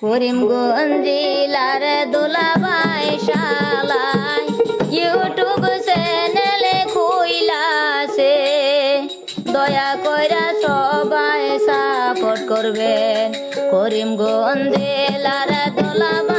করিমগঞ্জ জেলার দোলাবাই শালায় ইউটিউব চ্যানেলে খুইলাছে, দয়া কইরা সবাই সাপোর্ট করবেন। করিমগঞ্জ জেলার দোলাবাই